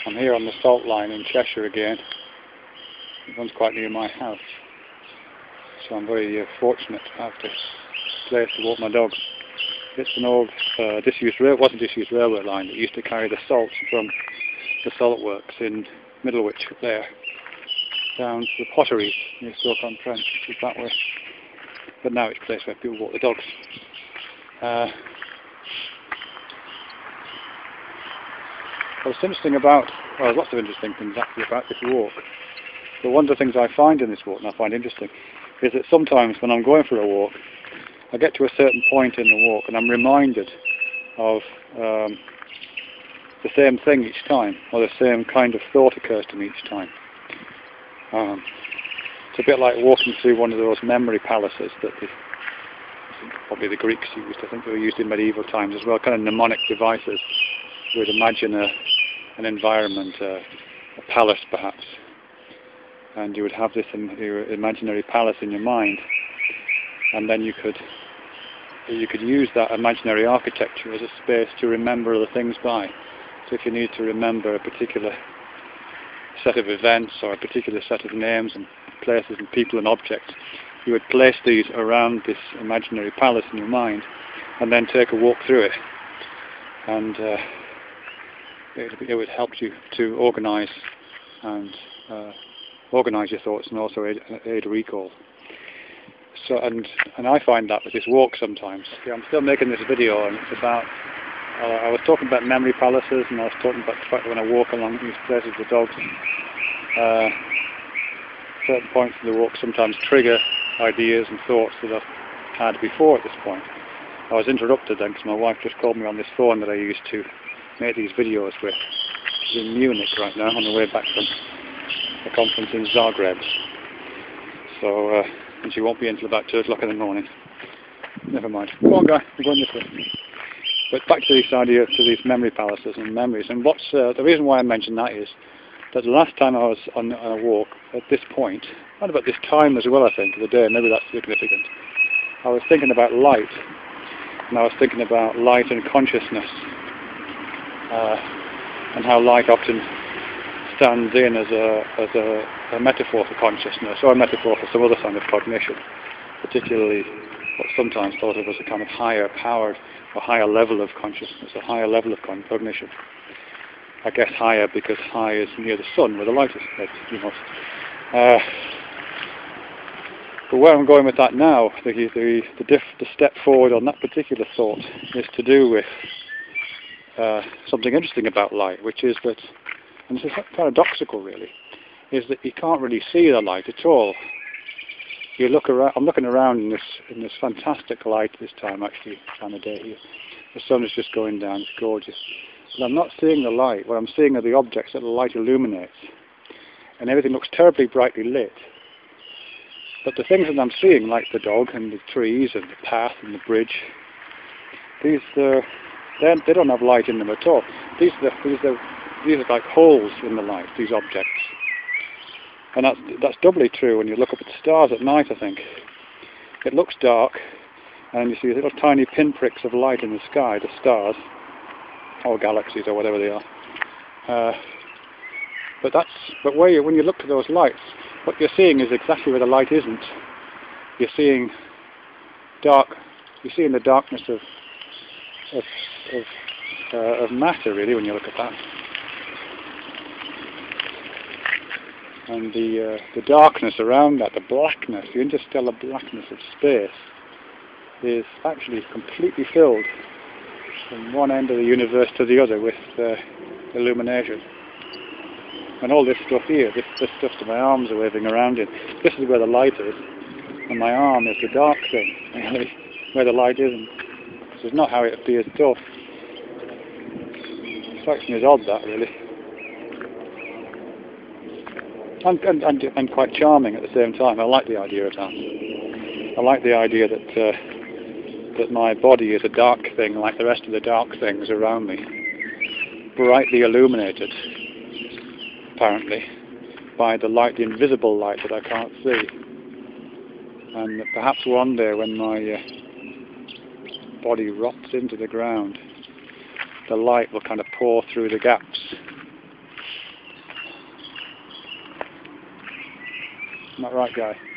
I'm here on the salt line in Cheshire again. It runs quite near my house, so I'm very fortunate to have this place to walk my dog. It's an old disused railway line that used to carry the salt from the salt works in Middlewich up there down to the potteries near Stoke-on-Trent, which is that way. But now it's a place where people walk the dogs. What's interesting about, well, there's lots of interesting things actually about this walk. But one of the things I find in this walk, and I find interesting, is that sometimes when I'm going for a walk, I get to a certain point in the walk and I'm reminded of the same thing each time, or the same kind of thought occurs to me each time. It's a bit like walking through one of those memory palaces that probably the Greeks used. I think they were used in medieval times as well, kind of mnemonic devices. You would imagine an environment, a palace perhaps, and you would have this your imaginary palace in your mind, and then you could use that imaginary architecture as a space to remember the things by. So if you need to remember a particular set of events or a particular set of names and places and people and objects, you would place these around this imaginary palace in your mind and then take a walk through it, and it would help you to organise your thoughts and also aid recall. So and I find that with this walk sometimes. Yeah, I'm still making this video, and it's about I was talking about memory palaces, and I was talking about the fact that when I walk along these places with dogs, certain points in the walk sometimes trigger ideas and thoughts that I've had before at this point. I was interrupted then because my wife just called me on this phone that I used to make these videos with. She's in Munich right now on the way back from a conference in Zagreb. So, and she won't be until about 2 o'clock in the morning. Never mind. Come on, guy, we're going this way. But back to this idea, to these memory palaces and memories. And what's the reason why I mention that is that the last time I was on a walk at this point, and about this time as well, I think, of the day, maybe that's significant, I was thinking about light, and I was thinking about light and consciousness, and how light often stands in as a metaphor for consciousness, or a metaphor for some other kind of cognition, particularly what's sometimes thought of as a kind of higher powered or higher level of consciousness, a higher level of cognition. I guess higher because high is near the sun where the light is. But where I'm going with that now, the step forward on that particular thought is to do with something interesting about light, which is that, and this is paradoxical really, is that you can't really see the light at all. You look around. I'm looking around in this fantastic light this time of day here. The sun is just going down. It's gorgeous. But I'm not seeing the light. What I'm seeing are the objects that the light illuminates, and everything looks terribly brightly lit. But the things that I'm seeing, like the dog and the trees and the path and the bridge, they don't have light in them at all. These are like holes in the light. These objects. And that's doubly true when you look up at the stars at night, I think. It looks dark, and you see little tiny pinpricks of light in the sky, the stars, or galaxies, or whatever they are. But when you look to those lights, what you're seeing is exactly where the light isn't. You're seeing the darkness of matter, really, when you look at that. And the darkness around that, the blackness, the interstellar blackness of space, is actually completely filled from one end of the universe to the other with illumination. And all this stuff here, this stuff that my arms are waving around in, this is where the light is, and my arm is the dark thing, really, where the light isn't. This is not how it appears at all. It strikes me as odd, that, really. And quite charming at the same time. I like the idea of that. I like the idea that my body is a dark thing like the rest of the dark things around me, brightly illuminated, apparently, by the light, the invisible light that I can't see. And that perhaps one day when my body rots into the ground, the light will kind of pour through the gaps Isn't that right, Guy?